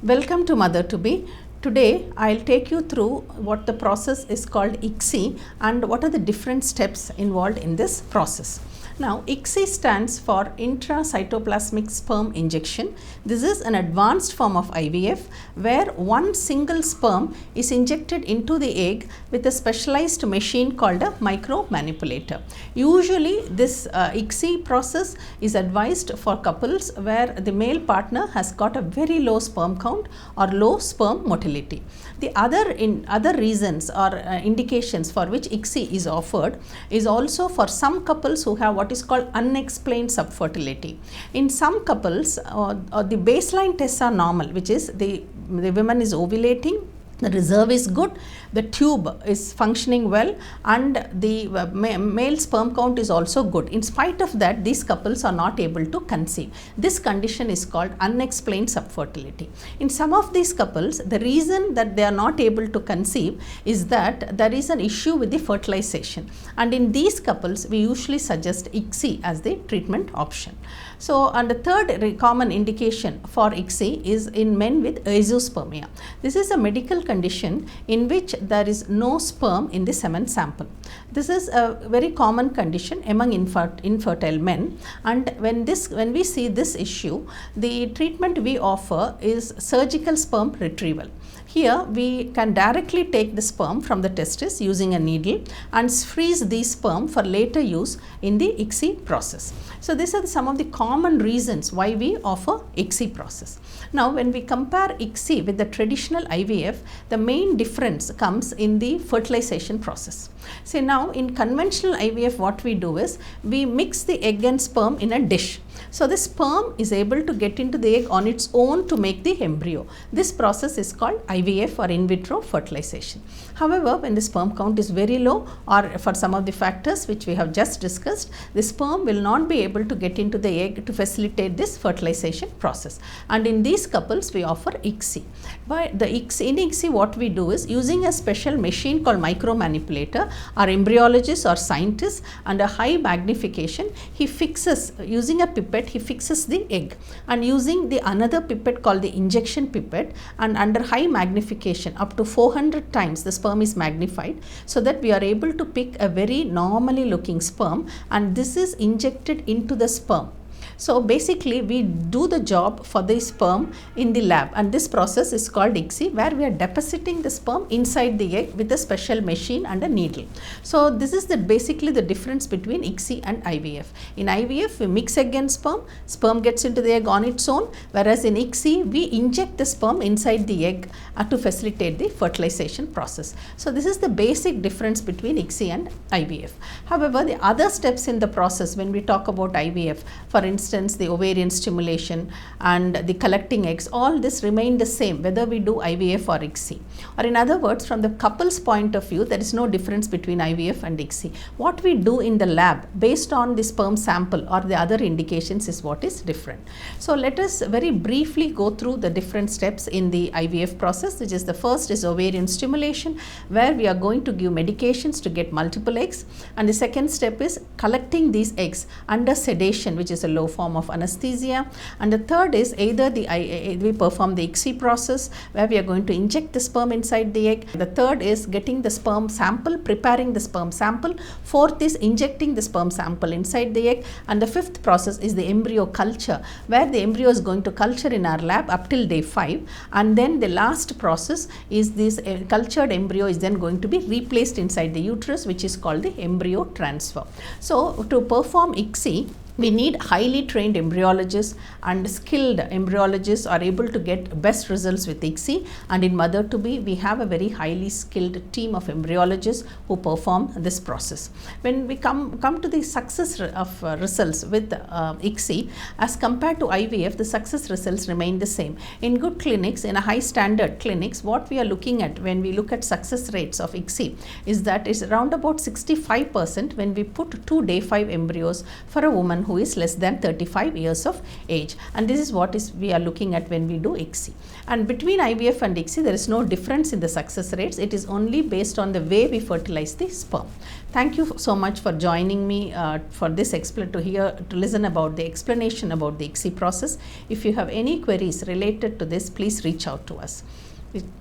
Welcome to Mother to Be. Today I'll take you through what the process is called ICSI and what are the different steps involved in this process. Now, ICSI stands for intracytoplasmic sperm injection. This is an advanced form of IVF where one single sperm is injected into the egg with a specialized machine called a micro manipulator. Usually this ICSI process is advised for couples where the male partner has got a very low sperm count or low sperm motility. The other reasons or indications for which ICSI is offered is also for some couples who have what is called unexplained subfertility. In some couples, the baseline tests are normal, which is the woman is ovulating, the reserve is good, the tube is functioning well, and the male sperm count is also good. In spite of that, these couples are not able to conceive. This condition is called unexplained subfertility. In some of these couples, the reason that they are not able to conceive is that there is an issue with the fertilization, and in these couples we usually suggest ICSI as the treatment option. So, and the third common indication for ICSI is in men with azoospermia. This is a medical condition in which there is no sperm in the semen sample. This is a very common condition among infertile men, and when we see this issue, the treatment we offer is surgical sperm retrieval. Here we can directly take the sperm from the testis using a needle and freeze these sperm for later use in the ICSI process. So these are some of the common reasons why we offer ICSI process. Now when we compare ICSI with the traditional IVF, the main difference comes in the fertilization process. So now in conventional IVF, what we do is we mix the egg and sperm in a dish. So the sperm is able to get into the egg on its own to make the embryo. This process is called IVF or in vitro fertilization. However, when the sperm count is very low or for some of the factors which we have just discussed, the sperm will not be able to get into the egg to facilitate this fertilization process. And in these couples, we offer ICSI. In ICSI, what we do is using a special machine called micro manipulator, our embryologist or scientist under high magnification, he fixes using a pipette, he fixes the egg, and using the another pipette called the injection pipette, and under high magnification up to 400 times the sperm is magnified, so that we are able to pick a very normally looking sperm, and this is injected into the sperm. So basically we do the job for the sperm in the lab, and this process is called ICSI, where we are depositing the sperm inside the egg with a special machine and a needle. So this is basically the difference between ICSI and IVF. In IVF we mix egg and sperm gets into the egg on its own, whereas in ICSI we inject the sperm inside the egg to facilitate the fertilization process. So this is the basic difference between ICSI and IVF. However, the other steps in the process when we talk about IVF, for instance the ovarian stimulation and the collecting eggs, all this remain the same whether we do IVF or ICSI. Or in other words, from the couple's point of view, there is no difference between IVF and ICSI. What we do in the lab based on the sperm sample or the other indications is what is different. So let us very briefly go through the different steps in the IVF process, which is the first is ovarian stimulation, where we are going to give medications to get multiple eggs, and the second step is collecting these eggs under sedation, which is a low form of anesthesia, and the third is either we perform the ICSI process where we are going to inject the sperm inside the egg. The third is getting the sperm sample, preparing the sperm sample. Fourth is injecting the sperm sample inside the egg, and the fifth process is the embryo culture, where the embryo is going to culture in our lab up till day 5, and then the last process is this cultured embryo is then going to be replaced inside the uterus, which is called the embryo transfer. So to perform ICSI, we need highly trained embryologists, and skilled embryologists are able to get best results with ICSI, and in Mother to Be we have a very highly skilled team of embryologists who perform this process. When we come to the success of results with ICSI as compared to IVF, the success results remain the same. In good clinics, in a high standard clinics, what we are looking at when we look at success rates of ICSI is that it's around about 65% when we put 2 day 5 embryos for a woman someone who is less than 35 years of age, and this is what we are looking at when we do ICSI. And between IVF and ICSI there is no difference in the success rates, it is only based on the way we fertilize the sperm. Thank you so much for joining me for this to listen about the explanation about the ICSI process. If you have any queries related to this, please reach out to us.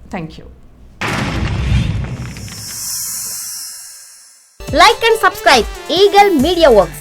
Thank you. Like and subscribe Eagle Media Works.